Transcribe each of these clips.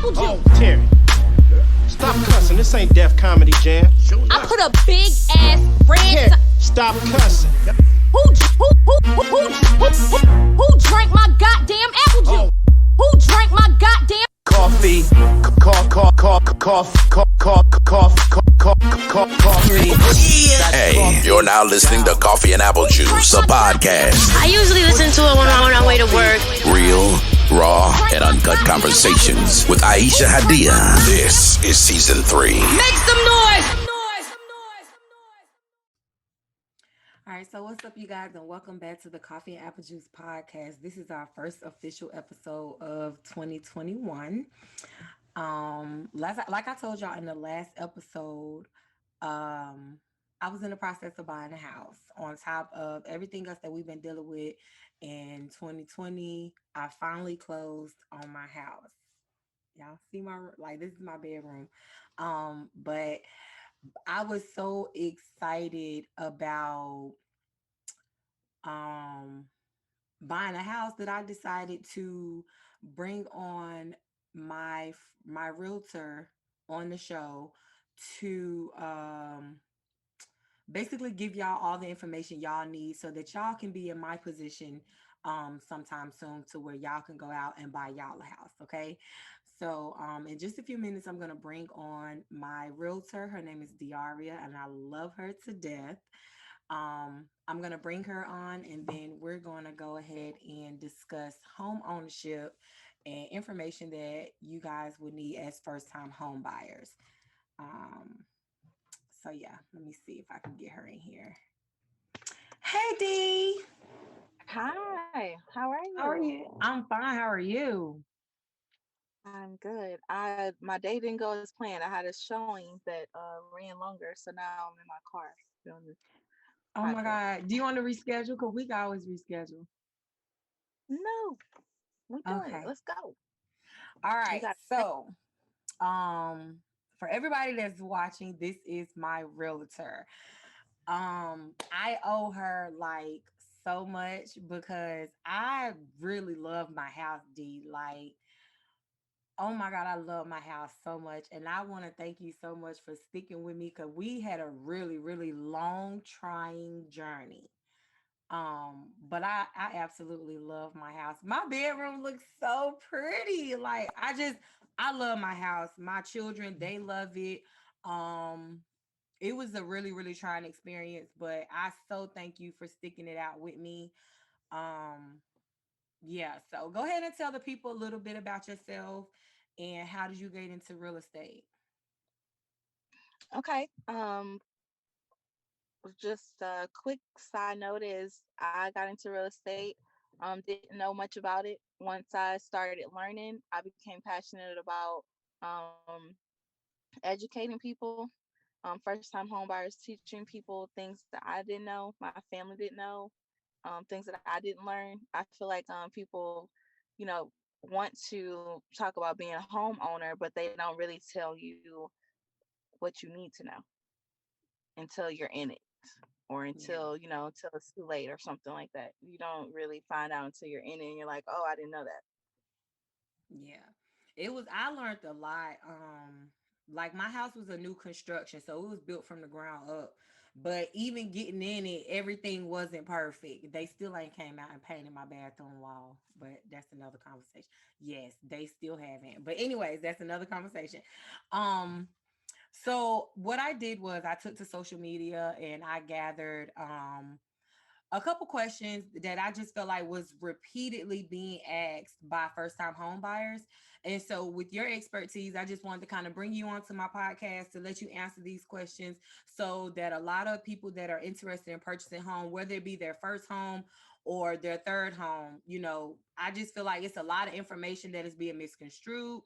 apple juice. Oh, Terry. Stop cussing. This ain't Def Comedy Jam. I put a big ass red. Stop cussing. Who drank my goddamn apple juice? Who drank my goddamn Coffee. Coffee. Hey, you're now listening to Coffee and Apple Juice, a podcast. I usually listen to it when I'm on my way to work. Real, raw, and uncut conversations with Aisha Hadiya. This is season 3. Make some noise. All right, so what's up, you guys, and welcome back to the Coffee and Apple Juice podcast. This is our first official episode of 2021. Like I told y'all in the last episode, I was in the process of buying a house. On top of everything else that we've been dealing with in 2020, I finally closed on my house. Y'all see this is my bedroom. But I was so excited about buying a house that I decided to bring on my realtor on the show to basically give y'all all the information y'all need so that y'all can be in my position sometime soon to where y'all can go out and buy y'all a house. Okay. So in just a few minutes, I'm going to bring on my realtor. Her name is D.Reed, and I love her to death. I'm going to bring her on, and then we're going to go ahead and discuss home ownership and information that you guys would need as first-time home buyers. So yeah, let me see if I can get her in here. Hey, D. Hi, how are you? How are you? I'm fine. How are you? I'm good. My day didn't go as planned. I had a showing that ran longer, so now I'm in my car doing this Oh my podcast. God. Do you want to reschedule? Because we can always reschedule. No, we're doing it. Okay. Let's go. All You right. got So, for everybody that's watching, this is my realtor. I owe her like so much because I really love my house, D. Like, oh my God, I love my house so much. And I want to thank you so much for sticking with me because we had a really, really long, trying journey. But I absolutely love my house. My bedroom looks so pretty. Like I love my house. My children, they love it. Um, it was a really, really trying experience, but I so thank you for sticking it out with me. Um, yeah, so go ahead and tell the people a little bit about yourself and how did you get into real estate? okay. Just a quick side note is I got into real estate. Didn't know much about it. Once I started learning, I became passionate about educating people. First time home buyers, teaching people things that I didn't know, my family didn't know, things that I didn't learn. I feel like people, you know, want to talk about being a homeowner, but they don't really tell you what you need to know until you're in it, or Yeah, until it's too late or something like that. You don't really find out until you're in it and you're like, oh, I didn't know that. yeah. I learned a lot. Like my house was a new construction, so it was built from the ground up. But even getting in it, everything wasn't perfect. They still ain't came out and painted my bathroom wall, but that's another conversation. Yes, they still haven't. But anyways, that's another conversation. Um, so what I did was I took to social media and I gathered a couple questions that I just felt like was repeatedly being asked by first time home buyers. And so with your expertise, I just wanted to kind of bring you onto my podcast to let you answer these questions so that a lot of people that are interested in purchasing home, whether it be their first home or their third home, I just feel like it's a lot of information that is being misconstrued.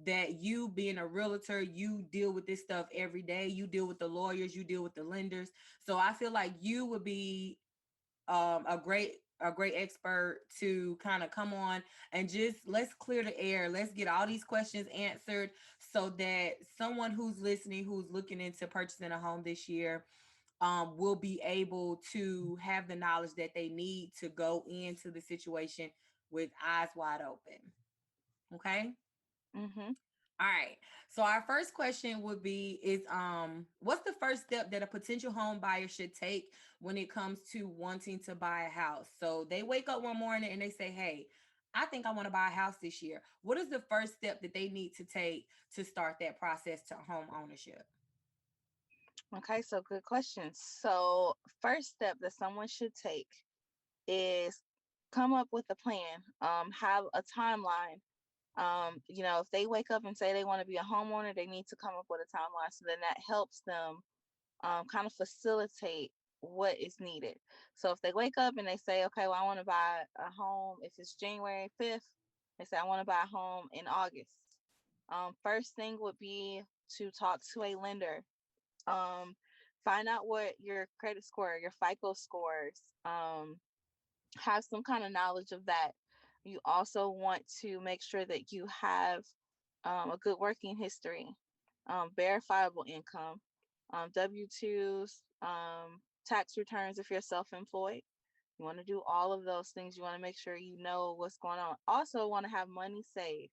That you being a realtor, you deal with this stuff every day. You deal with the lawyers, you deal with the lenders. So I feel like you would be a great expert to kind of come on and just let's clear the air. Let's get all these questions answered so that someone who's listening, who's looking into purchasing a home this year, will be able to have the knowledge that they need to go into the situation with eyes wide open. Okay. Mm-hmm. All right. So our first question would be is what's the first step that a potential home buyer should take when it comes to wanting to buy a house? So they wake up one morning and they say, "Hey, I think I want to buy a house this year." What is the first step that they need to take to start that process to home ownership? Okay, so good question. So, first step that someone should take is come up with a plan, have a timeline. If they wake up and say they want to be a homeowner, they need to come up with a timeline. So then that helps them kind of facilitate what is needed. So if they wake up and they say, okay, well, I want to buy a home, if it's January 5th, they say, I want to buy a home in August. First thing would be to talk to a lender. Um, find out what your credit score, your FICO scores, have some kind of knowledge of that. You also want to make sure that you have a good working history, verifiable income, W-2s, tax returns if you're self-employed. You want to do all of those things. You want to make sure you know what's going on. Also want to have money saved.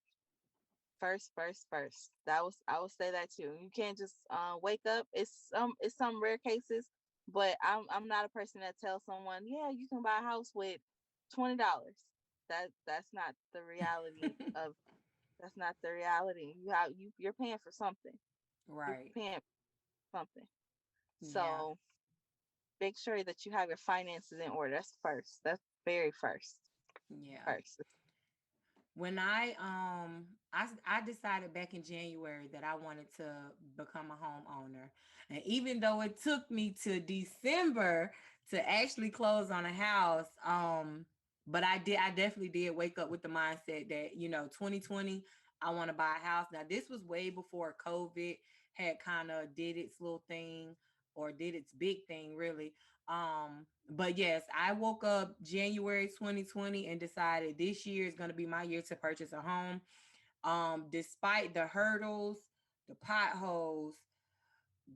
First. That was I would say that too. You can't just wake up. It's some rare cases, but I'm not a person that tells someone, yeah, you can buy a house with $20. That's not the reality of that's not the reality. You're paying for something. You're Right. paying for something. Yeah. So make sure that you have your finances in order. That's first. That's very first. Yeah. First. When I decided back in January that I wanted to become a homeowner. And even though it took me to December to actually close on a house, but I definitely did wake up with the mindset that, 2020, I want to buy a house. Now this was way before COVID had kind of did its little thing or did its big thing really. But yes, I woke up January 2020 and decided this year is going to be my year to purchase a home. Despite the hurdles, the potholes,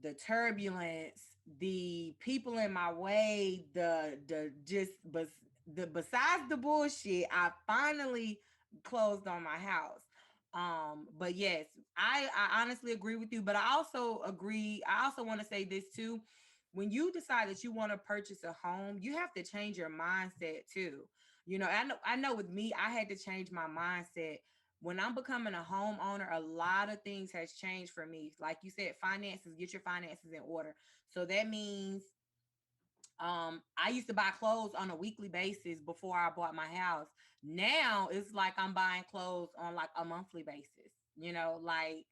the turbulence, the people in my way, the just but the besides the bullshit, I finally closed on my house. But yes, I honestly agree with you, but I also want to say this too. When you decide that you want to purchase a home, you have to change your mindset too. I know with me, I had to change my mindset when I'm becoming a homeowner. A lot of things has changed for me. Like you said, finances, get your finances in order. So that means I used to buy clothes on a weekly basis before I bought my house. Now it's like I'm buying clothes on like a monthly basis. Like,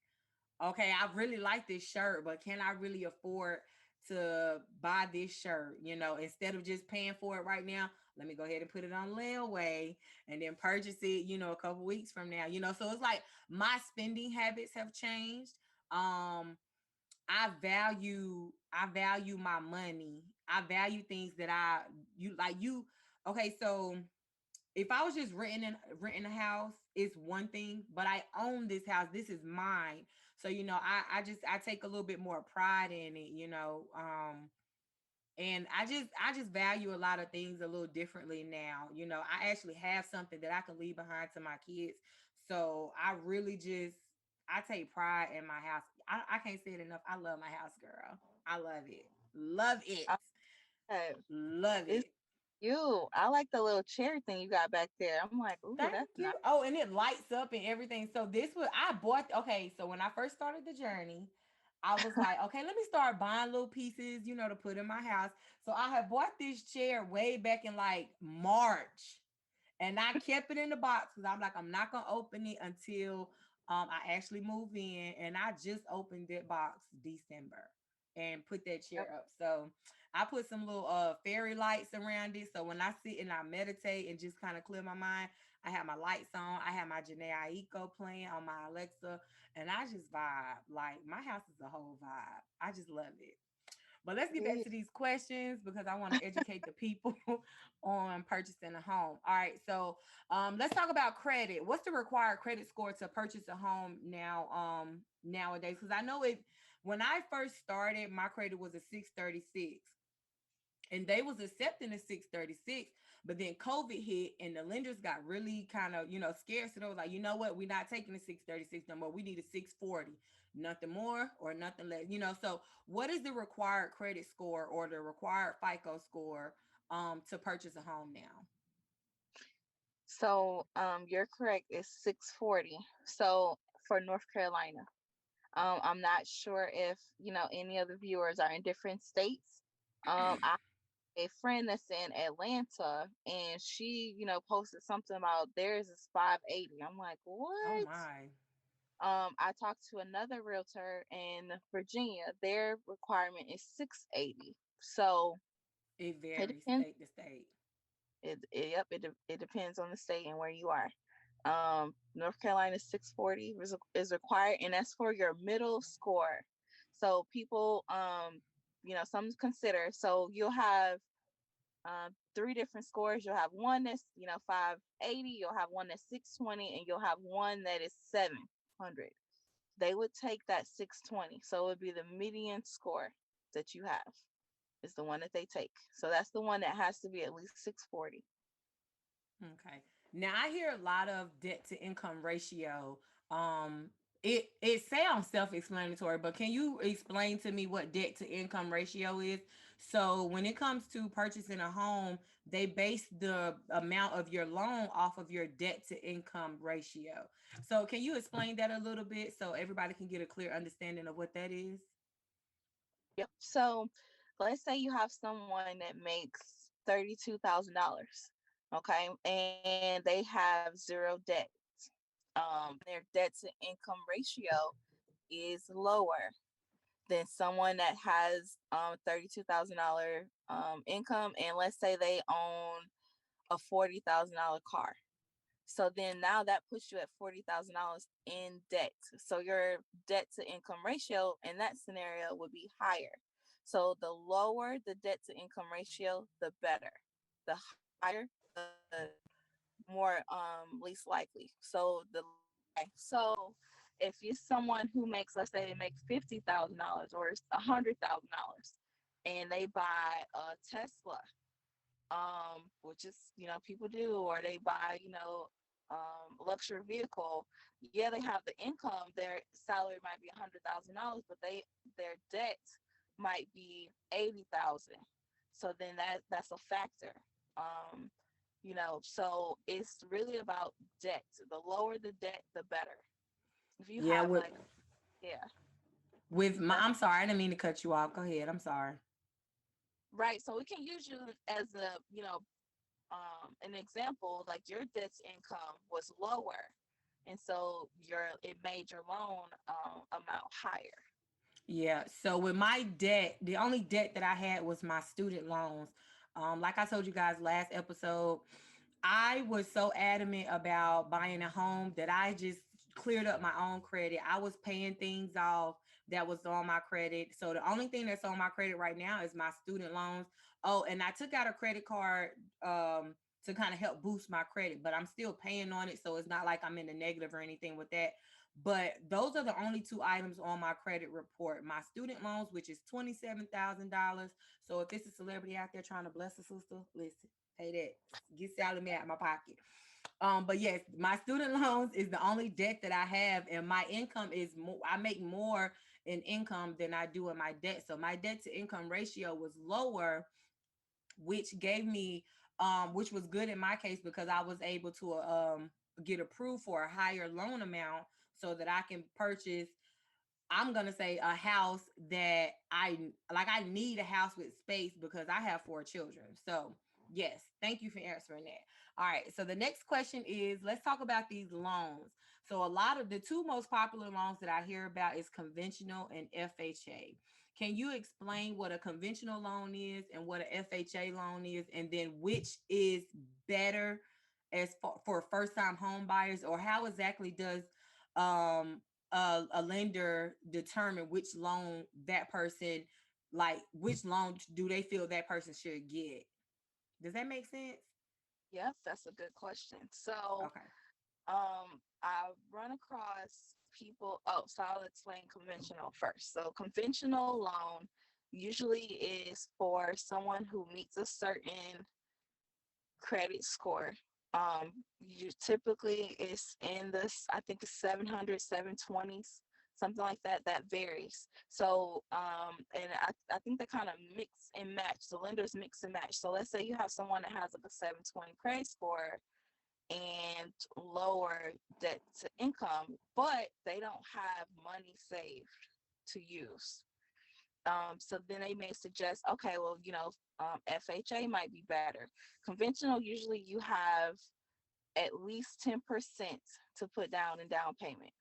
okay, I really like this shirt, but can I really afford to buy this shirt? Instead of just paying for it right now, let me go ahead and put it on layaway and then purchase it, a couple weeks from now. So it's like my spending habits have changed. I value my money. I value things that you. Okay, so if I was just renting a house, it's one thing, but I own this house. This is mine. So, I take a little bit more pride in it. And I just value a lot of things a little differently now. I actually have something that I can leave behind to my kids. So I take pride in my house. I can't say it enough. I love my house, girl. I love it. Love it. Okay. Love It's it. you. I like the little chair thing you got back there. I'm like, ooh, Thank that's you. nice. Oh, and it lights up and everything. So this was I bought. Okay, so when I first started the journey, I was like, okay, let me start buying little pieces, to put in my house. So I had bought this chair way back in like March, and I kept it in the box because I'm like, I'm not gonna open it until I actually move in. And I just opened that box December and put that chair Yep. up. So I put some little fairy lights around it. So when I sit and I meditate and just kind of clear my mind, I have my lights on. I have my Janae Aiko playing on my Alexa, and I just vibe. Like my house is a whole vibe. I just love it. But let's get back Yeah. to these questions because I want to educate the people on purchasing a home. All right, so let's talk about credit. What's the required credit score to purchase a home now? Nowadays, because I know it. When I first started, my credit was a 636 and they was accepting a 636, But then COVID hit and the lenders got really kind of, scared. So they was like, you know what? We're not taking the 636 no more. We need a 640, nothing more or nothing less. So what is the required credit score or the required FICO score to purchase a home now? So you're correct. It's 640. So for North Carolina, I'm not sure if any of the viewers are in different states. I have a friend that's in Atlanta, and she posted something about theirs is 580. I'm like, Oh what? my. I talked to another realtor in Virginia. Their requirement is 680. So It it varies depends. state to state. It depends on the state and where you are. North Carolina 640 is required, and that's for your middle score. So people, some consider. So you'll have three different scores. You'll have one that's 580. You'll have one that's 620, and you'll have one that is 700. They would take that 620. So it would be the median score that you have is the one that they take. So that's the one that has to be at least 640. Okay. Now I hear a lot of debt to income ratio. Um, it sounds self-explanatory, but can you explain to me what debt to income ratio is? So when it comes to purchasing a home, they base the amount of your loan off of your debt to income ratio. So can you explain that a little bit so everybody can get a clear understanding of what that is? Yep. So let's say you have someone that makes $32,000, okay, and they have zero debt. Their debt to income ratio is lower than someone that has $32,000 income, and let's say they own a $40,000 car. So then now that puts you at $40,000 in debt. So your debt to income ratio in that scenario would be higher. So the lower the debt to income ratio, the better. The higher, the more least likely. So if you're someone who makes, let's say they make $50,000 or $100,000, and they buy a Tesla, which is people do, or they buy luxury vehicle. Yeah, they have the income. Their salary might be $100,000, but their debt might be 80,000. So then that's a factor. Um, so it's really about debt. The lower the debt, the better. If you Yeah, have like, yeah, with my, that's I'm sorry, I didn't mean to cut you off. Go ahead. I'm sorry. right. So we can use you as an example. Like your debt to income was lower, and so it made your loan amount higher. Yeah. So with my debt, the only debt that I had was my student loans. Like I told you guys last episode, I was so adamant about buying a home that I just cleared up my own credit. I was paying things off that was on my credit. So the only thing that's on my credit right now is my student loans. Oh, and I took out a credit card to kind of help boost my credit, but I'm still paying on it. So it's not like I'm in the negative or anything with that. But those are the only two items on my credit report. My student loans, which is $27,000. So if it's a celebrity out there trying to bless a sister, listen, pay that. Get salary me out of my pocket. But yes, my student loans is the only debt that I have, and my income is more. I make more in income than I do in my debt. So my debt to income ratio was lower, which gave me, which was good in my case because I was able to get approved for a higher loan amount so that I can purchase, I'm gonna say, a house that I like. I need a house with space because I have 4 children. So yes, thank you for answering that. All right. So the next question is, let's talk about these loans. So a lot of the two most popular loans that I hear about is conventional and FHA. Can you explain what a conventional loan is and what a FHA loan is, and then which is better as for first-time home buyers, or how exactly does a lender determine which loan that person, like which loan do they feel that person should get? Does that make sense? Yes, that's a good question. So Okay. I run across people. Oh, so I'll explain conventional first. So conventional loan usually is for someone who meets a certain credit score. You typically it's in this, I think it's 700, 720s, something like that. That varies. So, and I think they kind of mix and match. The lenders mix and match. So let's say you have someone that has like a 720 credit score and lower debt to income, but they don't have money saved to use. So then they may suggest, okay, well, FHA might be better. Conventional, usually you have at least 10% to put down in down payment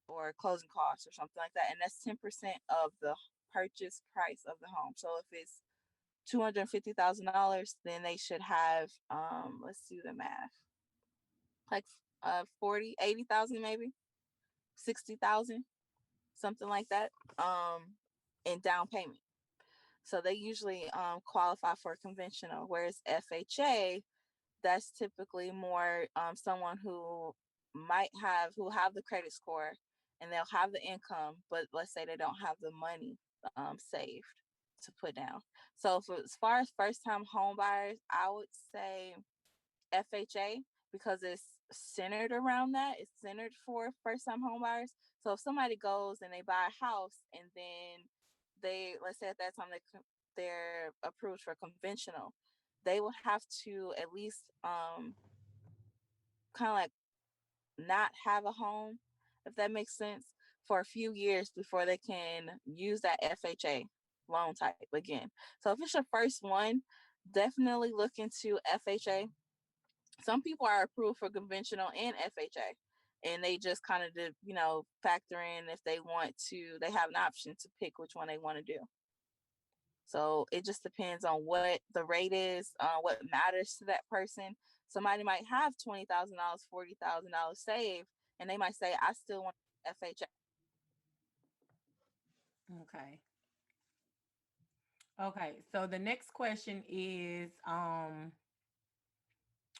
or closing costs or something like that. And that's 10% of the purchase price of the home. So if it's $250,000, then they should have, let's do the math, like 40, 80,000 maybe, 60,000, something like that, in down payment. So they usually qualify for conventional, whereas FHA, that's typically more someone who have the credit score and they'll have the income, but let's say they don't have the money saved to put down. So as far as first time home buyers, I would say FHA, because it's centered around that. It's centered for first time home buyers. So if somebody goes and they buy a house and then let's say at that time they're approved for conventional, they will have to at least kind of like not have a home, if that makes sense, for a few years before they can use that FHA loan type again. So if it's your first one, definitely look into FHA. Some people are approved for conventional and FHA, and they just kind of did, factor in if they want to, they have an option to pick which one they want to do. So it just depends on what the rate is, what matters to that person. Somebody might have $20,000, $40,000 saved, and they might say, I still want FHA. Okay. Okay. So the next question is, all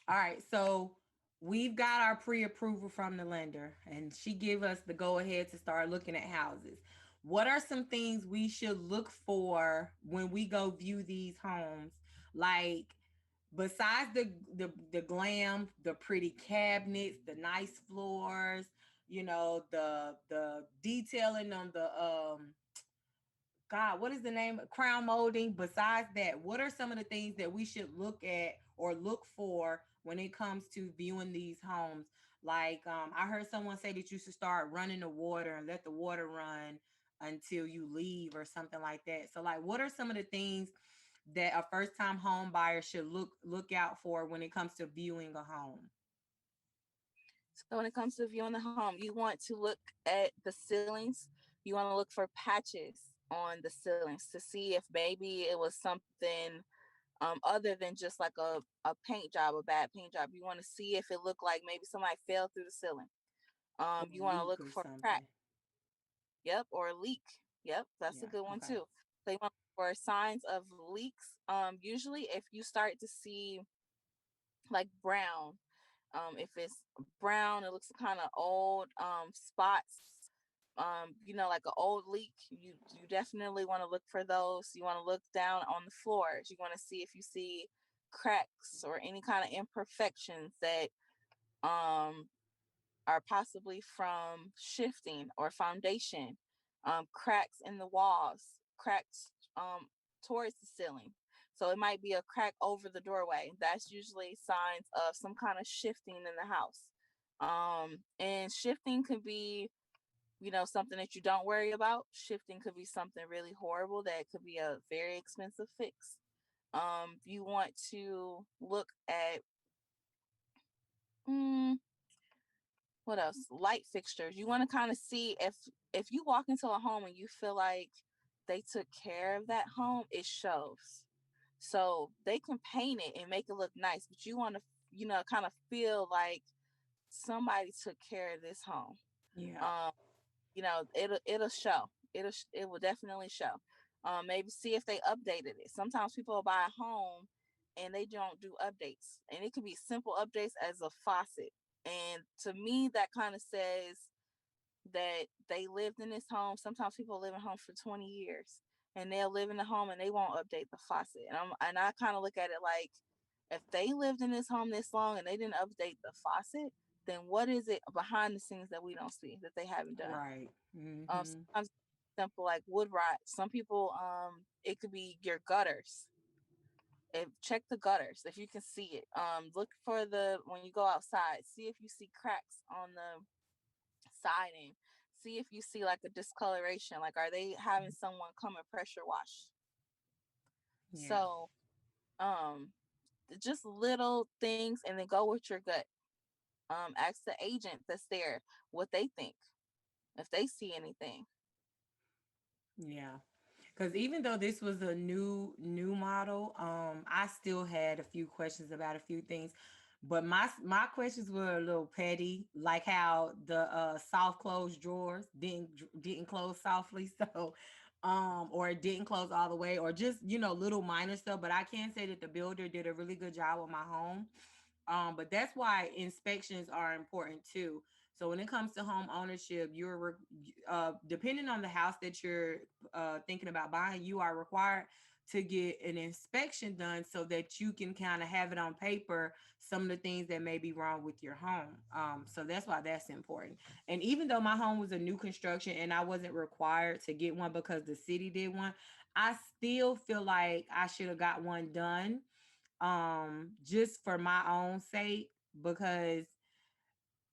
right, so we've got our pre-approval from the lender, and she gave us the go-ahead to start looking at houses. What are some things we should look for when we go view these homes? Like, besides the glam, the pretty cabinets, the nice floors, the detailing on the God, what is the name? Crown molding. Besides that, what are some of the things that we should look at or look for when it comes to viewing these homes? Like, I heard someone say that you should start running the water and let the water run until you leave or something like that. So, like, what are some of the things that a first-time home buyer should look out for when it comes to viewing a home? So when it comes to viewing the home, you want to look at the ceilings. You want to look for patches on the ceilings to see if maybe it was something other than just like a paint job, a bad paint job. You want to see if it looked like maybe somebody fell through the ceiling. Or You want to leak look or for crack. something? Yep, or a leak. Yep, that's a Yeah. good one Okay. too. So you want for signs of leaks. Usually if you start to see like brown, if it's brown, it looks kind of old, spots, like an old leak, you definitely want to look for those. You want to look down on the floors. You want to see if you see cracks or any kind of imperfections that um are possibly from shifting or foundation, cracks in the walls, cracks towards the ceiling. So it might be a crack over the doorway. That's usually signs of some kind of shifting in the house. And shifting could be, something that you don't worry about. Shifting could be something really horrible that could be a very expensive fix. You want to look at, mm, what else? Light fixtures. You want to kind of see if you walk into a home and you feel like they took care of that home, it shows. So they can paint it and make it look nice, but you want to, kind of feel like somebody took care of this home. Yeah. Um, it'll show. It will definitely show. Maybe see if they updated it. Sometimes people will buy a home and they don't do updates, and it could be simple updates as a faucet. And to me, that kind of says that they lived in this home. Sometimes people live in homes for 20 years and they'll live in the home and they won't update the faucet. And I kind of look at it like, If they lived in this home this long and they didn't update the faucet, then what is it behind the scenes that we don't see that they haven't done? Right. Mm-hmm. Sometimes simple like wood rot. Some people, it could be your gutters. If check the gutters if you can see it. Look for the when you go outside, see if you see cracks on the siding. See if you see like a discoloration. Like, are they having someone come and pressure wash? Yeah. So, um, just little things, and then go with your gut. Ask the agent that's there what they think if they see anything. Yeah. Because even though this was a new model, I still had a few questions about a few things, but my questions were a little petty, like how the soft close drawers didn't close softly, so or it didn't close all the way, or just little minor stuff. But I can say that the builder did a really good job with my home. But that's why inspections are important too. So when it comes to home ownership, depending on the house that you're thinking about buying, you are required to get an inspection done so that you can kind of have it on paper some of the things that may be wrong with your home. So that's why that's important. And even though my home was a new construction and I wasn't required to get one because the city did one, I still feel like I should have got one done, just for my own sake, because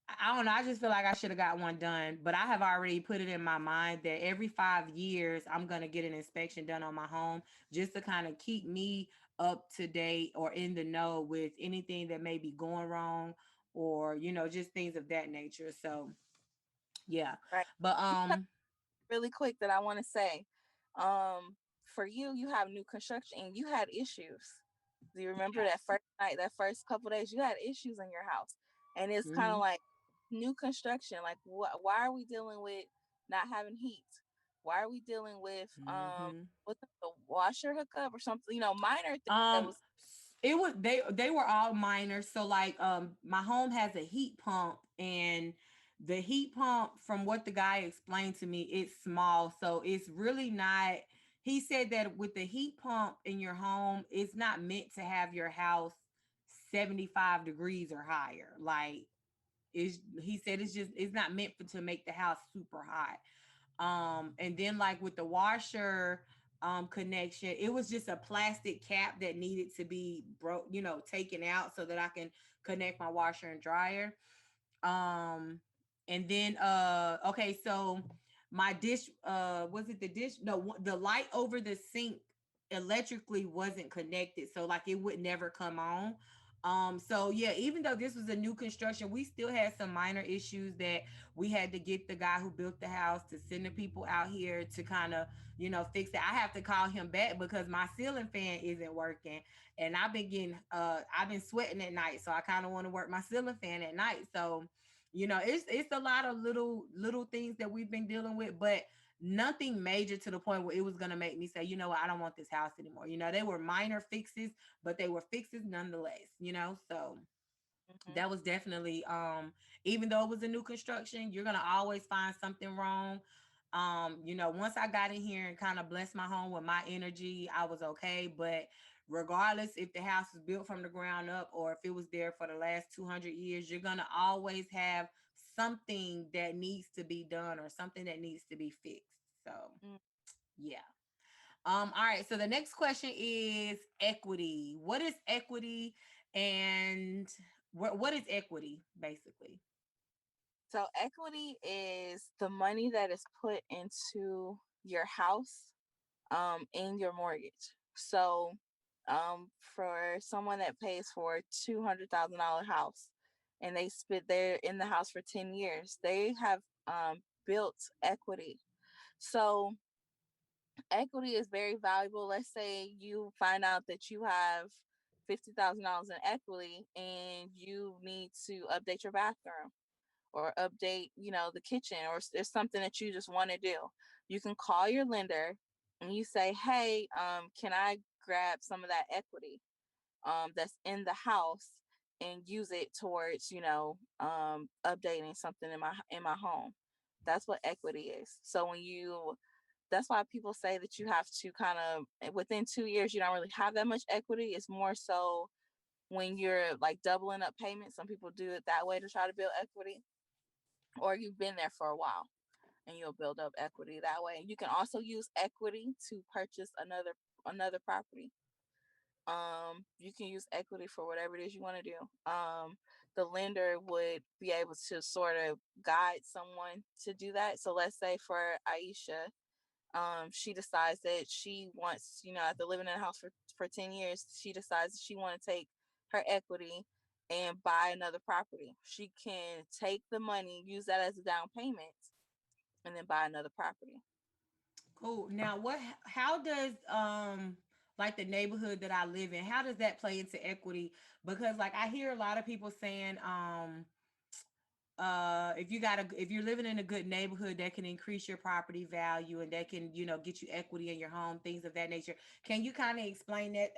I don't know, I just feel like I should have got one done. But I have already put it in my mind that every 5 years I'm gonna get an inspection done on my home, just to kind of keep me up to date or in the know with anything that may be going wrong, or just things of that nature. So yeah. Right. But Really quick that I want to say, um, for you, you have new construction and you had issues. Do you remember that yes. first night, that first couple days, you had issues in your house, and it's kind of Hmm. like new construction. Like, why are we dealing with not having heat? Why are we dealing with Hmm. what's the washer hookup or something? Minor things that Um, was. it was they were all minor. So like my home has a heat pump, and the heat pump, from what the guy explained to me, it's small. So it's really not, he said that with the heat pump in your home, it's not meant to have your house 75 degrees or higher. Like, he said it's not meant to make the house super hot. And then like with the washer connection, it was just a plastic cap that needed to be taken out so that I can connect my washer and dryer. um and then okay, so my dish, was it the dish, no, the light over the sink electrically wasn't connected, so like it would never come on. So yeah, even though this was a new construction, we still had some minor issues that we had to get the guy who built the house to send the people out here to kind of fix it. I have to call him back because my ceiling fan isn't working, and I've been sweating at night, so I kind of want to work my ceiling fan at night. So it's a lot of little things that we've been dealing with, but nothing major to the point where it was going to make me say, what, I don't want this house anymore. They were minor fixes, but they were fixes nonetheless. So Mhm. that was definitely, even though it was a new construction, you're gonna always find something wrong. Once I got in here and kind of blessed my home with my energy, I was okay. But regardless if the house was built from the ground up or if it was there for the last 200 years, you're gonna always have something that needs to be done or something that needs to be fixed. So Mm. yeah. All right, so the next question is equity. What is equity, and what is equity basically? So equity is the money that is put into your house, in your mortgage. So, for someone that pays for $200,000 house, and they're in the house for 10 years, they have built equity. So equity is very valuable. Let's say you find out that you have $50,000 in equity, and you need to update your bathroom or update, the kitchen, or there's something that you just want to do. You can call your lender and you say, "Hey, can I grab some of that equity that's in the house and use it towards, updating something in my home?" That's what equity is. So that's why people say that you have to kind of, within 2 years, you don't really have that much equity. It's more so when you're like doubling up payments. Some people do it that way to try to build equity, or you've been there for a while and you'll build up equity that way. You can also use equity to purchase another property. You can use equity for whatever it is you want to do. The lender would be able to sort of guide someone to do that. So let's say for Aisha, she decides that she wants, after living in a house for 10 years, she decides she want to take her equity and buy another property. She can take the money, use that as a down payment, and then buy another property. Cool. Now, how does like the neighborhood that I live in, how does that play into equity? Because like I hear a lot of people saying if you're living in a good neighborhood, that can increase your property value, and that can get you equity in your home, things of that nature. Can you kind of explain that,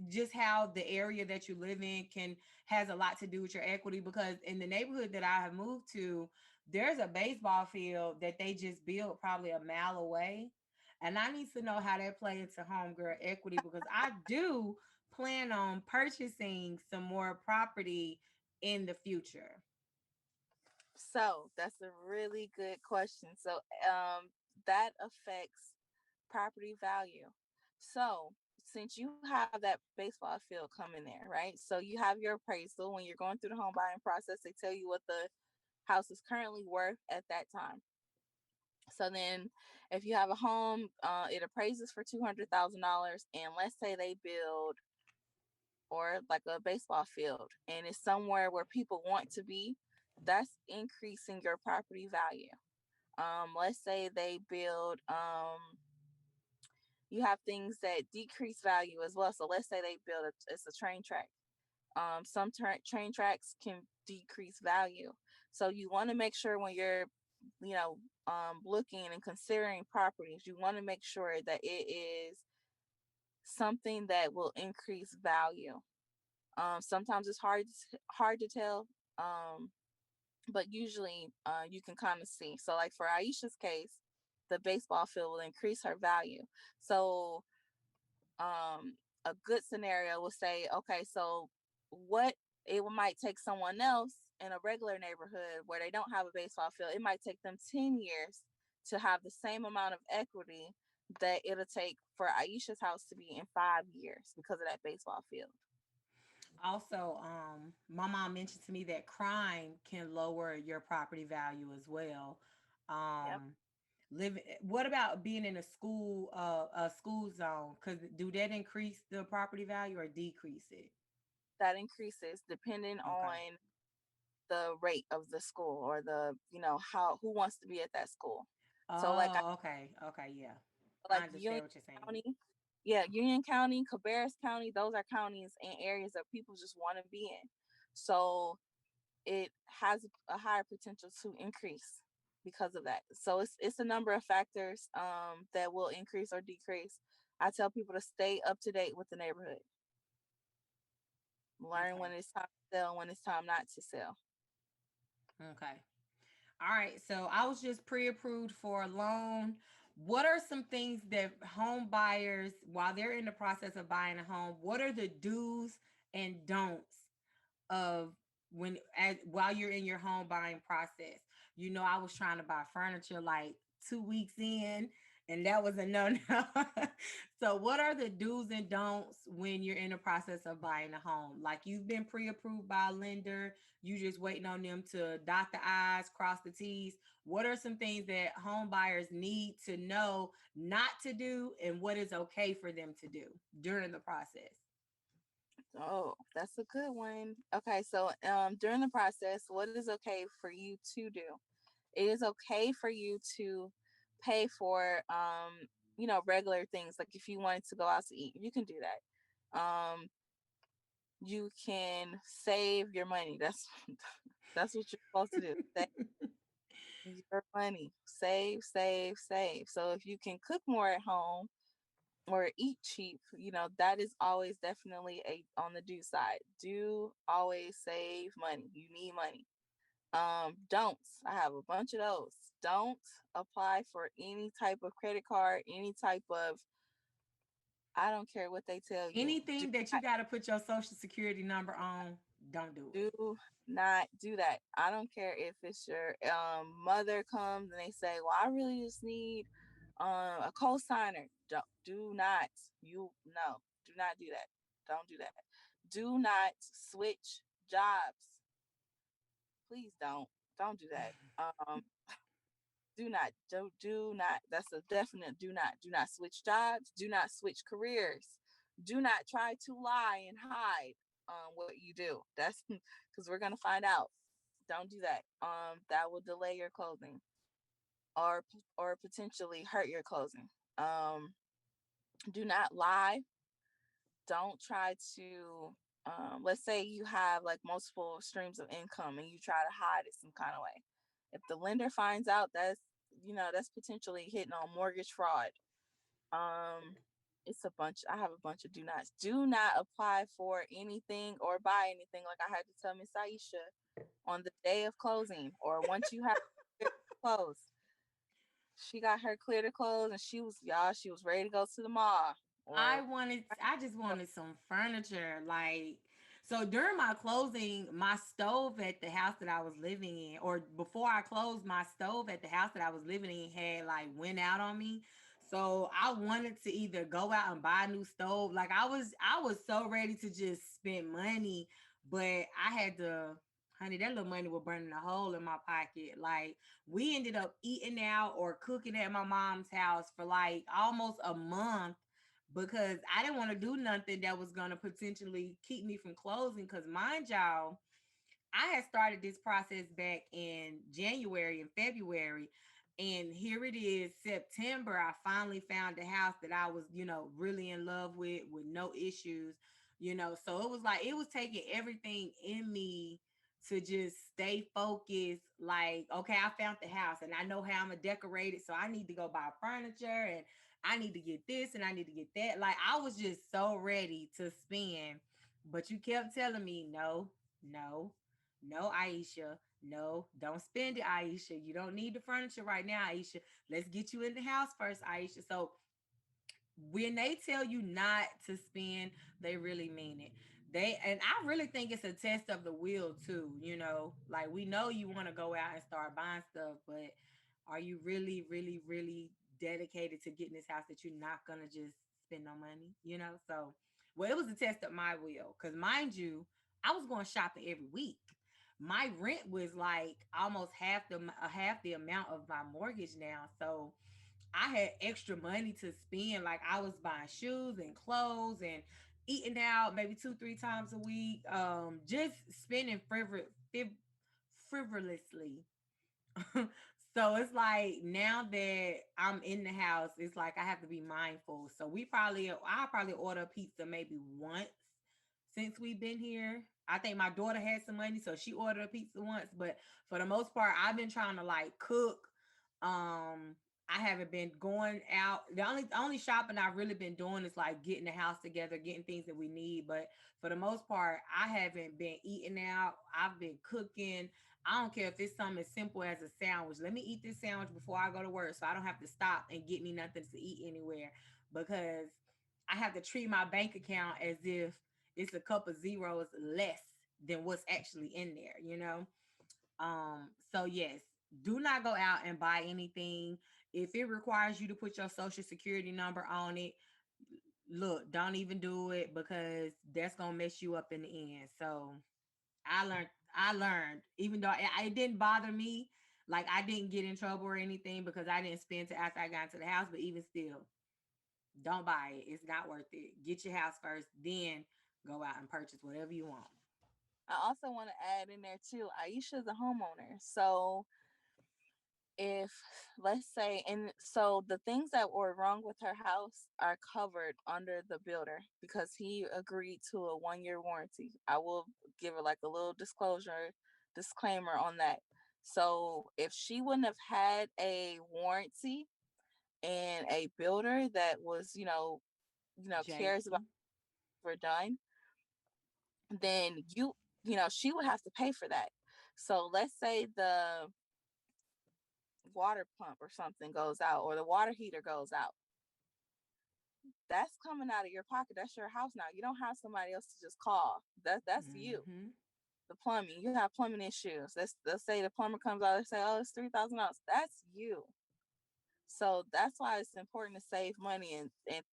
just how the area that you live in can has a lot to do with your equity? Because in the neighborhood that I have moved to, there's a baseball field that they just built probably a mile away, and I need to know how that plays into homegirl equity, because I do plan on purchasing some more property in the future. So that's a really good question. So that affects property value. So since you have that baseball field coming there, right? So you have your appraisal when you're going through the home buying process. They tell you what the house is currently worth at that time. So then, if you have a home, it appraises for $200,000, and let's say they build or like a baseball field, and it's somewhere where people want to be. That's increasing your property value. Let's say they build. You have things that decrease value as well. So let's say they build it's a train track. Some train tracks can decrease value. So you want to make sure when you're, looking and considering properties, you want to make sure that it is something that will increase value. Sometimes it's hard to tell, but usually you can kind of see. So, like for Aisha's case, the baseball field will increase her value. So a good scenario will say, okay, so what it might take someone else in a regular neighborhood where they don't have a baseball field, it might take them 10 years to have the same amount of equity that it'll take for Aisha's house to be in 5 years because of that baseball field. Also, my mom mentioned to me that crime can lower your property value as well. Yep. What about being in a school zone? Because do that increase the property value or decrease it? That increases depending Okay. on the rate of the school or the, how who wants to be at that school. So like Oh, okay. Okay, yeah. I like Union understand what you're saying. County. Yeah, Union County, Cabarrus County, those are counties and areas that people just want to be in. So it has a higher potential to increase because of that. So it's a number of factors that will increase or decrease. I tell people to stay up to date with the neighborhood. Learn Okay. when it's time to sell, when it's time not to sell. Okay. All right. So I was just pre-approved for a loan. What are some things that home buyers, while they're in the process of buying a home, what are the do's and don'ts of while you're in your home buying process? I was trying to buy furniture like 2 weeks in, and that was a no. So what are the do's and don'ts when you're in the process of buying a home? Like, you've been pre-approved by a lender, you just waiting on them to dot the I's, cross the T's. What are some things that home buyers need to know not to do, and what is okay for them to do during the process? Oh, that's a good one. Okay, so during the process, what is okay for you to do? It is okay for you to pay for regular things. Like if you wanted to go out to eat, you can do that. You can save your money. That's that's what you're supposed to do. Save your money. Save, save, save. So if you can cook more at home or eat cheap, that is always definitely a on the do side. Do always save money. You need money. Don'ts. I have a bunch of those. Don't apply for any type of credit card, any type of I don't care what they tell you. Anything that you got to put your social security number on, don't do it. Do not do that. I don't care if it's your mother comes and they say, "Well, I really just need a co-signer." Do not. You no. Do not do that. Don't do that. Do not switch jobs. Please don't. Don't do that. Do not. That's a definite do not. Do not switch jobs. Do not switch careers. Do not try to lie and hide what you do. That's because we're gonna find out. Don't do that. That will delay your closing or potentially hurt your closing. Um, do not lie. Don't try to. Let's say you have like multiple streams of income and you try to hide it some kind of way. If the lender finds out, that's potentially hitting on mortgage fraud. Um, it's a bunch. I have a bunch of do nots. Do not apply for anything or buy anything. Like I had to tell Miss Aisha on the day of closing, or once you have close. She got her clear to close, and she was ready to go to the mall. Or I just wanted some furniture. Like, so during my closing, my stove at the house that I was living in, or before I closed, my stove at the house that I was living in had like went out on me. So I wanted to either go out and buy a new stove. Like I was so ready to just spend money, but I had to, honey, that little money was burning a hole in my pocket. Like we ended up eating out or cooking at my mom's house for like almost a month because I didn't want to do nothing that was going to potentially keep me from closing. Because, mind y'all, I had started this process back in January and February. And here it is, September. I finally found a house that I was, really in love with no issues. So it was like, it was taking everything in me to just stay focused. Like, okay, I found the house and I know how I'm going to decorate it. So I need to go buy furniture and I need to get this and I need to get that. Like, I was just so ready to spend. But you kept telling me, no, no, no, Aisha. No, don't spend it, Aisha. You don't need the furniture right now, Aisha. Let's get you in the house first, Aisha. So when they tell you not to spend, they really mean it. And I really think it's a test of the will too. Like we know you want to go out and start buying stuff, but are you really, really, really dedicated to getting this house that you're not gonna just spend no money? So well, it was a test of my will. Cause mind you, I was going shopping every week. My rent was like almost half the amount of my mortgage now. So I had extra money to spend. Like I was buying shoes and clothes and eating out maybe 2-3 times a week. Just spending frivolously. So it's like now that I'm in the house, it's like I have to be mindful. So I'll probably order a pizza maybe once since we've been here. I think my daughter had some money, so she ordered a pizza once. But for the most part, I've been trying to like cook. I haven't been going out. The only shopping I've really been doing is like getting the house together, getting things that we need. But for the most part, I haven't been eating out. I've been cooking. I don't care if it's something as simple as a sandwich. Let me eat this sandwich before I go to work so I don't have to stop and get me nothing to eat anywhere because I have to treat my bank account as if it's a couple zeros less than what's actually in there. So yes, do not go out and buy anything. If it requires you to put your social security number on it, look, don't even do it because that's gonna mess you up in the end. So I learned, even though it didn't bother me, like I didn't get in trouble or anything because I didn't spend till after I got into the house, but even still, don't buy it. It's not worth it. Get your house first, then go out and purchase whatever you want. I also want to add in there too. Aisha's a homeowner, so if let's say, and so the things that were wrong with her house are covered under the builder because he agreed to a 1 year warranty. I will give her like a little disclaimer on that. So if she wouldn't have had a warranty and a builder that was cares about Jason. what we're done, then she would have to pay for that. So let's say the water pump or something goes out or the water heater goes out, that's coming out of your pocket. That's your house now. You don't have somebody else to just call. That's you. Mm-hmm. The plumbing. You have plumbing issues. Let's say the plumber comes out and say, oh, it's $3,000. That's you. So that's why it's important to save money and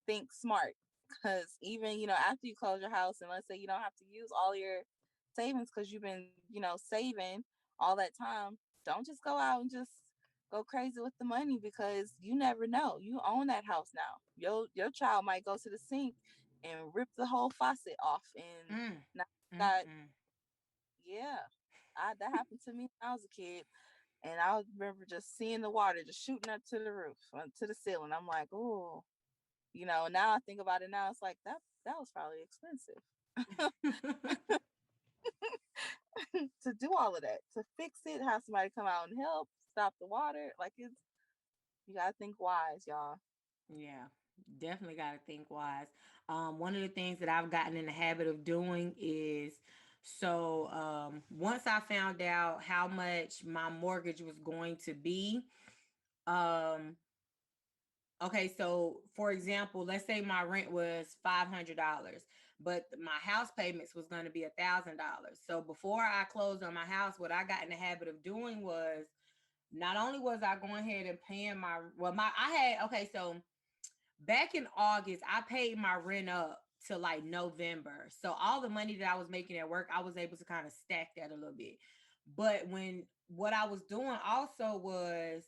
think smart. Because even, after you close your house and let's say you don't have to use all your savings because you've been, saving all that time, don't just go out and just go crazy with the money because you never know. You own that house now. Your child might go to the sink and rip the whole faucet off and Mm. now got, Mm-mm. yeah. That happened to me when I was a kid. And I remember just seeing the water just shooting up to the roof, to the ceiling. I'm like, oh, now I think about it now, it's like that was probably expensive to do all of that, to fix it, have somebody come out and help, stop the water. Like you gotta think wise, y'all. Yeah, definitely got to think wise. One of the things that I've gotten in the habit of doing is once I found out how much my mortgage was going to be, um, okay, so for example, let's say my rent was $500, but my house payments was going to be $1,000. So before I closed on my house, what I got in the habit of doing was not only was I going ahead and paying so back in August, I paid my rent up to like November. So all the money that I was making at work, I was able to kind of stack that a little bit. But what I was doing also was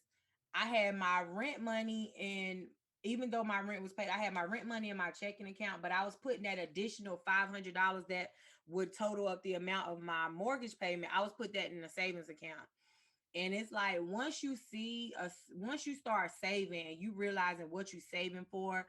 I had my rent money and even though my rent was paid, I had my rent money in my checking account, but I was putting that additional $500 that would total up the amount of my mortgage payment. I was put that in a savings account. And it's like once you start saving and you realizing what you're saving for,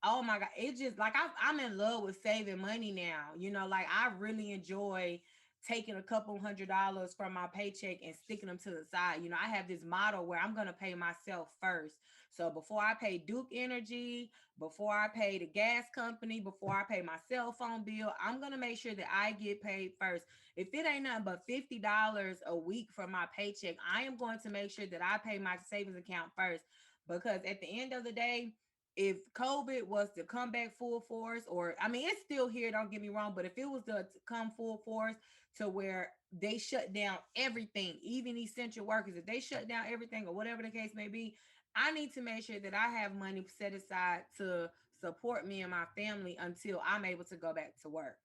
oh my God, it just like I'm in love with saving money now. Like I really enjoy taking a couple $100 from my paycheck and sticking them to the side. I have this model where I'm going to pay myself first. So before I pay Duke Energy, before I pay the gas company, before I pay my cell phone bill, I'm going to make sure that I get paid first. If it ain't nothing but $50 a week from my paycheck, I am going to make sure that I pay my savings account first, because at the end of the day, if COVID was to come back full force, or I mean, it's still here, don't get me wrong, but if it was to come full force to where they shut down everything, even essential workers, if they shut down everything or whatever the case may be, I need to make sure that I have money set aside to support me and my family until I'm able to go back to work.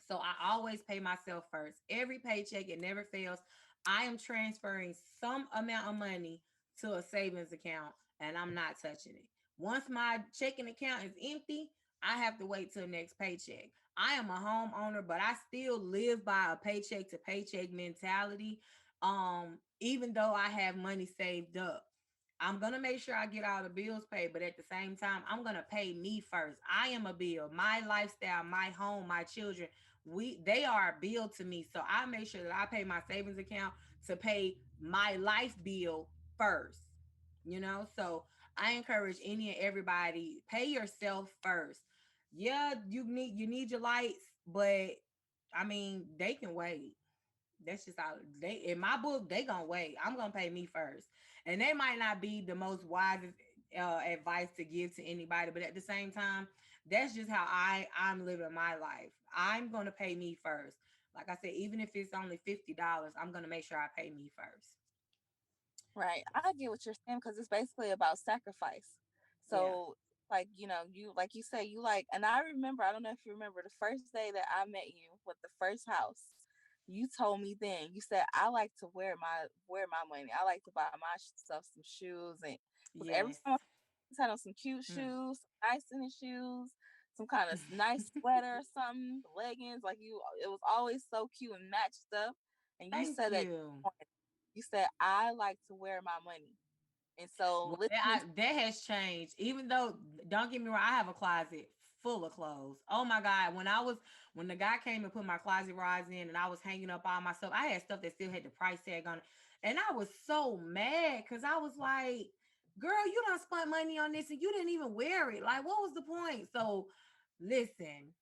So I always pay myself first. Every paycheck, it never fails. I am transferring some amount of money to a savings account and I'm not touching it. Once my checking account is empty, I have to wait till next paycheck. I am a homeowner, but I still live by a paycheck to paycheck mentality. Even though I have money saved up, I'm going to make sure I get all the bills paid, but at the same time, I'm going to pay me first. I am a bill, my lifestyle, my home, my children, they are a bill to me. So I make sure that I pay my savings account to pay my life bill first. So I encourage any and everybody, pay yourself first. Yeah, you need your lights, but I mean, they can wait. That's just how they, in my book, they gonna wait. I'm gonna pay me first. And they might not be the most wisest advice to give to anybody, but at the same time, that's just how I'm living my life. I'm gonna pay me first. Like I said, even if it's only $50, I'm gonna make sure I pay me first. Right. I get what you're saying because it's basically about sacrifice. Yeah. So, like, you like you say, you like, and I remember, I don't know if you remember the first day that I met you with the first house. You told me then, you said, I like to wear my money. I like to buy myself some shoes. And because every Yes. time I had on some cute Mm. shoes, some nice in shoes, some kind of nice sweater or something, leggings, like it was always so cute and matched up. And you Thank said that you. you said, I like to wear my money. And so Well, listening, that has changed. Even though, don't get me wrong, I have a closet full of clothes. Oh my God. When the guy came and put my closet rods in and I was hanging up all my stuff, I had stuff that still had the price tag on it. And I was so mad because I was like, girl, you done spent money on this and you didn't even wear it. Like, what was the point? So listen,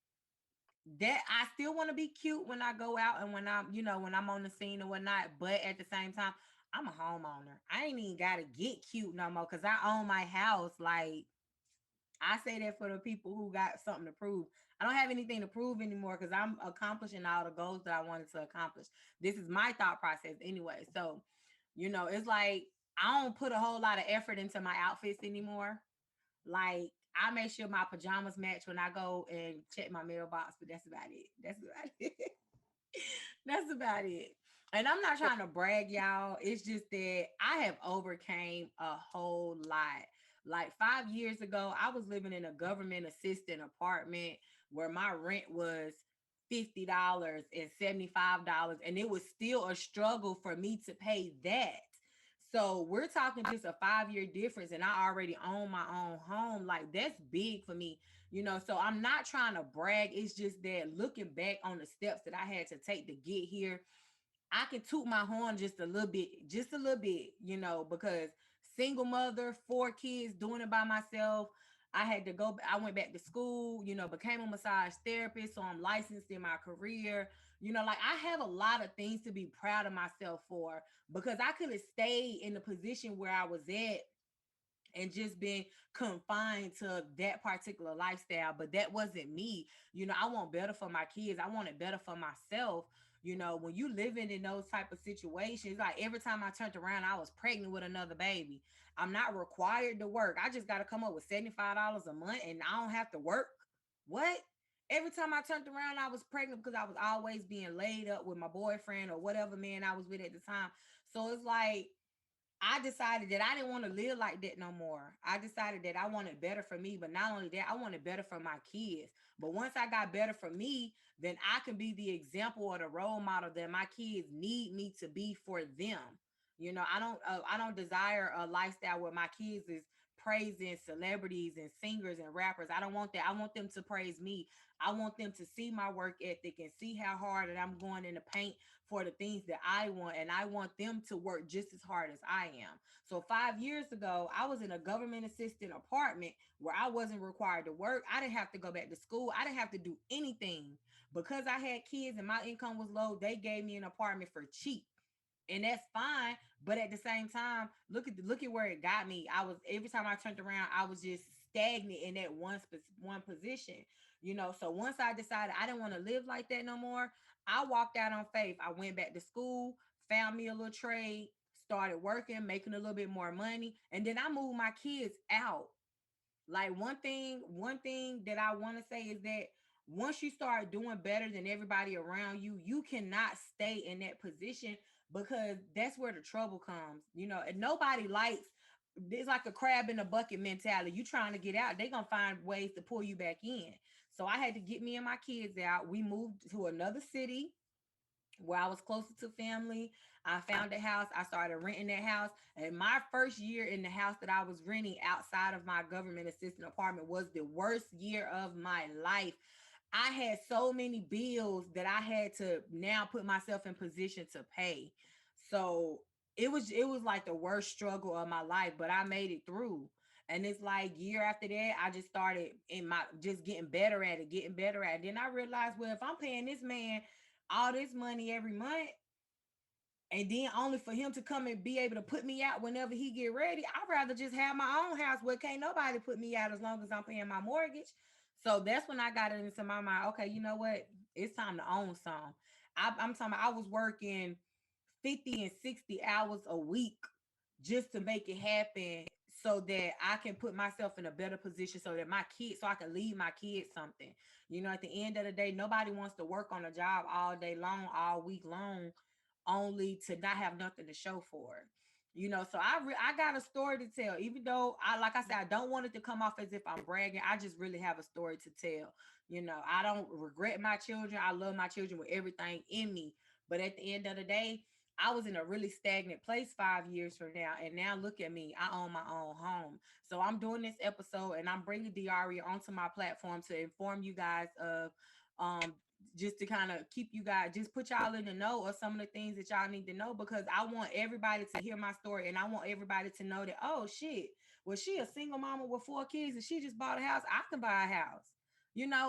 that I still want to be cute when I go out and when I'm on the scene and whatnot. But at the same time, I'm a homeowner. I ain't even gotta get cute no more because I own my house. Like, I say that for the people who got something to prove. I don't have anything to prove anymore because I'm accomplishing all the goals that I wanted to accomplish. This is my thought process anyway. So, it's like I don't put a whole lot of effort into my outfits anymore. Like I make sure my pajamas match when I go and check my mailbox, but that's about it. That's about it. That's about it. And I'm not trying to brag, y'all. It's just that I have overcame a whole lot. Like 5 years ago, I was living in a government assistant apartment where my rent was $50 and $75, and it was still a struggle for me to pay that. So we're talking just a 5 year difference, and I already own my own home. Like that's big for me, So I'm not trying to brag. It's just that looking back on the steps that I had to take to get here, I can toot my horn just a little bit, because single mother, 4 kids, doing it by myself. I went back to school, became a massage therapist. So I'm licensed in my career. Like I have a lot of things to be proud of myself for because I could have stayed in the position where I was at and just been confined to that particular lifestyle, but that wasn't me. I want better for my kids. I want it better for myself. When you living in those type of situations, like every time I turned around, I was pregnant with another baby. I'm not required to work. I just got to come up with $75 a month and I don't have to work. What? Every time I turned around, I was pregnant because I was always being laid up with my boyfriend or whatever man I was with at the time. So it's like, I decided that I didn't want to live like that no more. I decided that I wanted better for me, but not only that, I wanted better for my kids. But once I got better for me, then I can be the example or the role model that my kids need me to be for them. I don't desire a lifestyle where my kids is praising celebrities and singers and rappers. I don't want that. I want them to praise me. I want them to see my work ethic and see how hard that I'm going in the paint for the things that I want. And I want them to work just as hard as I am. So 5 years ago, I was in a government assistant apartment where I wasn't required to work. I didn't have to go back to school. I didn't have to do anything. Because I had kids and my income was low, they gave me an apartment for cheap. And that's fine, but at the same time, look at where it got me. I was every time I turned around, I was just stagnant in that one position. So once I decided I didn't want to live like that no more, I walked out on faith. I went back to school, found me a little trade, started working, making a little bit more money, and then I moved my kids out. Like one thing that I want to say is that once you start doing better than everybody around you, you cannot stay in that position because that's where the trouble comes. And nobody likes it's like a crab in a bucket mentality. You trying to get out, they're gonna find ways to pull you back in. So I had to get me and my kids out. We moved to another city where I was closer to family. I found a house. I started renting that house. And my first year in the house that I was renting outside of my government assistant apartment was the worst year of my life. I had so many bills that I had to now put myself in position to pay. So it was like the worst struggle of my life, but I made it through. And it's like year after that, I just started in my just getting better at it, getting better at it. Then I realized, well, if I'm paying this man all this money every month, and then only for him to come and be able to put me out whenever he get ready, I'd rather just have my own house where can't nobody put me out as long as I'm paying my mortgage. So that's when I got it into my mind. Okay, you know what? It's time to own some. I'm talking about I was working 50 and 60 hours a week just to make it happen so that I can put myself in a better position so that my kids, so I can leave my kids something. At the end of the day, nobody wants to work on a job all day long, all week long, only to not have nothing to show for it. So I got a story to tell, even though like I said, I don't want it to come off as if I'm bragging. I just really have a story to tell. I don't regret my children. I love my children with everything in me. But at the end of the day, I was in a really stagnant place 5 years from now. And now look at me. I own my own home. So I'm doing this episode and I'm bringing Diaria onto my platform to inform you guys of um just to kind of keep you guys, just put y'all in the know of some of the things that y'all need to know, because I want everybody to hear my story and I want everybody to know that, oh shit, well, she a single mama with 4 kids and she just bought a house. I can buy a house.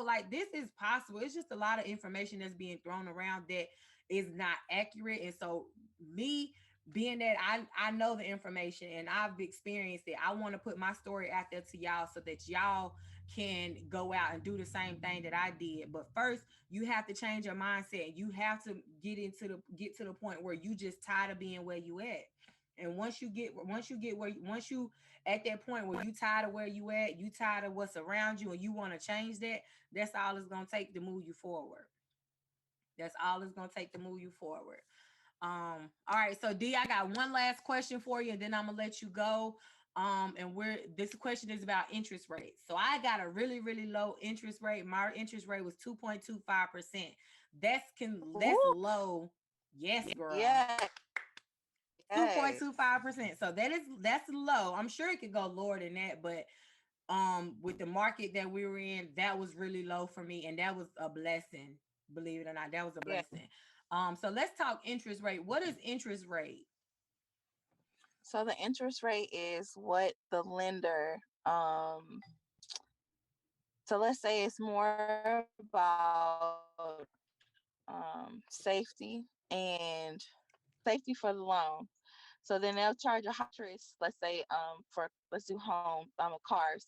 Like this is possible. It's just a lot of information that's being thrown around that is not accurate. And so me being that I know the information and I've experienced it, I want to put my story out there to y'all so that y'all can go out and do the same thing that I did. But first, you have to change your mindset. You have to get to the point where you just tired of being where you at. And once you at that point where you tired of where you at, you tired of what's around you, and you want to change that, that's all it's gonna take to move you forward. That's all it's gonna take to move you forward. All right, so D, I got one last question for you, and then I'm gonna let you go. And this question is about interest rates. So I got a really, really low interest rate. My interest rate was 2.25%. That's Ooh, low. Yes, girl. yeah, yes, 2.25%. So that's low. I'm sure it could go lower than that, but with the market that we were in, that was really low for me, and that was a blessing. Believe it or not, that was a yeah. blessing. So let's talk interest rate. What is interest rate? So the interest rate is what the lender, so let's say it's more about safety and safety for the loan. So then they'll charge a high interest, let's say for let's do home cars.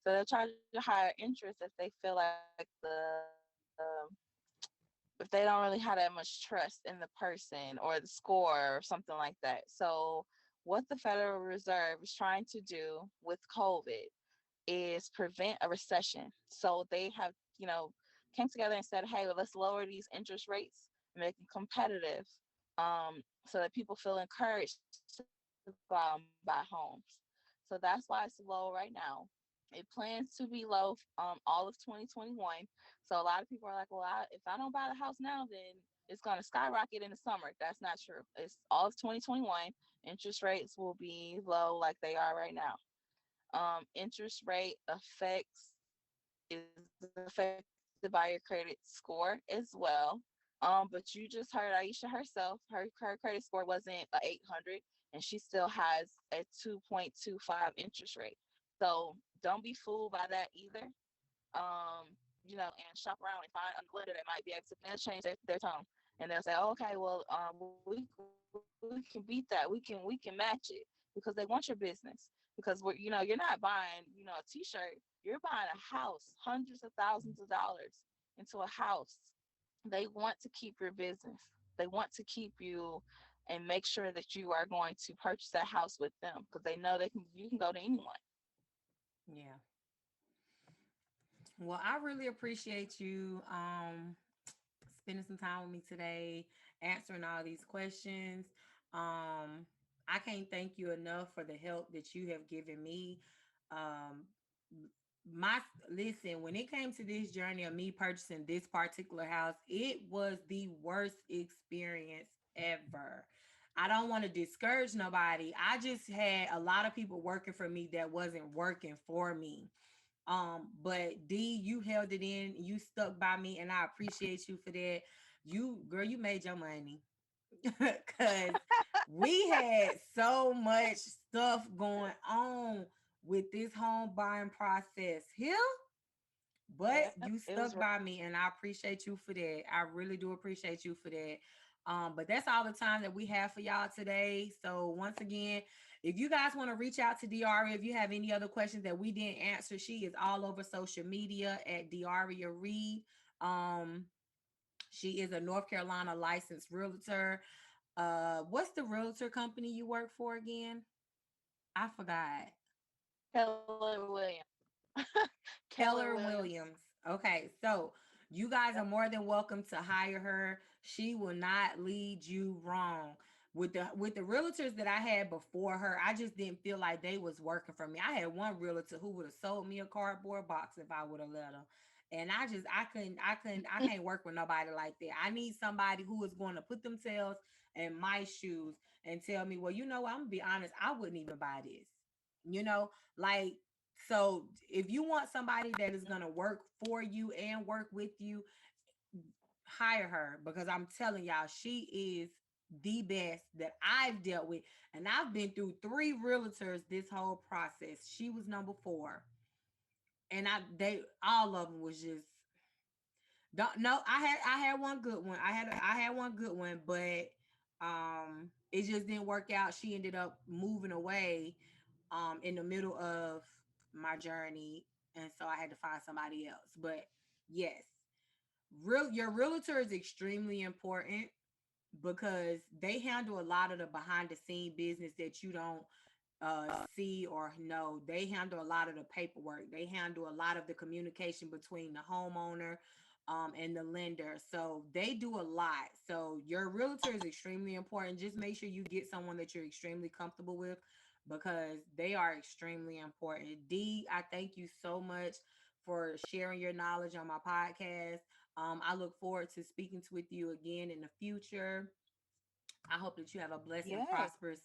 So they'll charge a higher interest if they feel like if they don't really have that much trust in the person or the score or something like that. So what the Federal Reserve is trying to do with COVID is prevent a recession. So they have, came together and said, hey, well, let's lower these interest rates and make them competitive, so that people feel encouraged to go out and buy homes. So that's why it's low right now. It plans to be low all of 2021. So a lot of people are like, well, if I don't buy the house now, then it's going to skyrocket in the summer. That's not true. It's all of 2021. Interest rates will be low like they are right now. Interest rate affects is affected by your credit score as well. But you just heard Aisha herself. Her credit score wasn't a 800, and she still has a 2.25 interest rate. So don't be fooled by that either. And shop around and find a lender that might be able to change their tone, and they'll say, oh, okay, well, we can beat that. We can match it because they want your business. Because you're not buying, a T-shirt. You're buying a house, hundreds of thousands of dollars into a house. They want to keep your business. They want to keep you and make sure that you are going to purchase that house with them because they know you can go to anyone. Yeah. Well, I really appreciate you spending some time with me today, answering all these questions. I can't thank you enough for the help that you have given me. Um, my Listen, when it came to this journey of me purchasing this particular house, it was the worst experience ever. I don't want to discourage nobody. I just had a lot of people working for me that wasn't working for me. But D, you held it in, you stuck by me, and I appreciate you for that. Girl, you made your money. Cause we had so much stuff going on with this home buying process here, but Yeah, you it was stuck by me, and I appreciate you for that. I really do appreciate you for that. But that's all the time that we have for y'all today. So once again, if you guys want to reach out to Diaria, if you have any other questions that we didn't answer, she is all over social media at Diaria Reed. Um, she is a North Carolina licensed realtor. What's the realtor company you work for again? I forgot. Keller Williams. Keller Keller Williams. Williams. Okay, so you guys are more than welcome to hire her. She will not lead you wrong. With the realtors that I had before her, I just didn't feel like they was working for me. I had one realtor who would have sold me a cardboard box if I would have let her. And I can't work with nobody like that. I need somebody who is going to put themselves in my shoes and tell me, well, you know what, I'm gonna be honest, I wouldn't even buy this. You know, like, so if you want somebody that is going to work for you and work with you, hire her, because I'm telling y'all, she is the best that I've dealt with. And I've been through 3 realtors this whole process. She was number 4. And they all of them was just don't no, I had one good one. I had one good one, but It just didn't work out. She ended up moving away in the middle of my journey, and so I had to find somebody else. But yes, your realtor is extremely important because they handle a lot of the behind the scene business that you don't see or know. They handle a lot of the paperwork. They handle a lot of the communication between the homeowner and the lender. So they do a lot. So your realtor is extremely important. Just make sure you get someone that you're extremely comfortable with because they are extremely important. D, I thank you so much for sharing your knowledge on my podcast. I look forward to speaking with you again in the future. I hope that you have a blessed and Yes. prosperous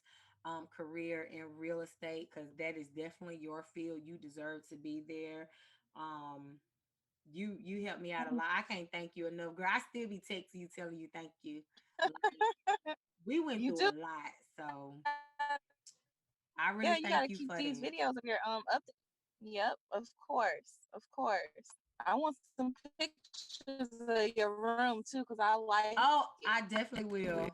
career in real estate because that is definitely your field. You deserve to be there. Um, you helped me out a lot. I can't thank you enough, girl. I still be texting you, telling you thank you. Like, we went You through do. a lot, so I Yeah, really you gotta thank you keep for these that. videos of your up. Yep, of course, of course. I want some pictures of your room too, cause I like it. Oh, I definitely will.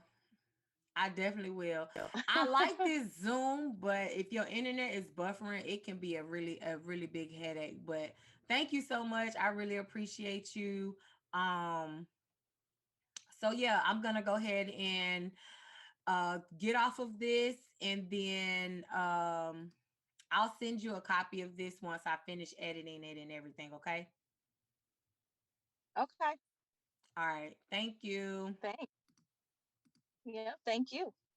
I definitely will. I like this Zoom, but if your internet is buffering, it can be a really big headache. But thank you so much. I really appreciate you. Um, so yeah, I'm gonna go ahead and get off of this, and then I'll send you a copy of this once I finish editing it and everything. Okay. Okay, All right. Thank you. thanks. Yeah, thank you.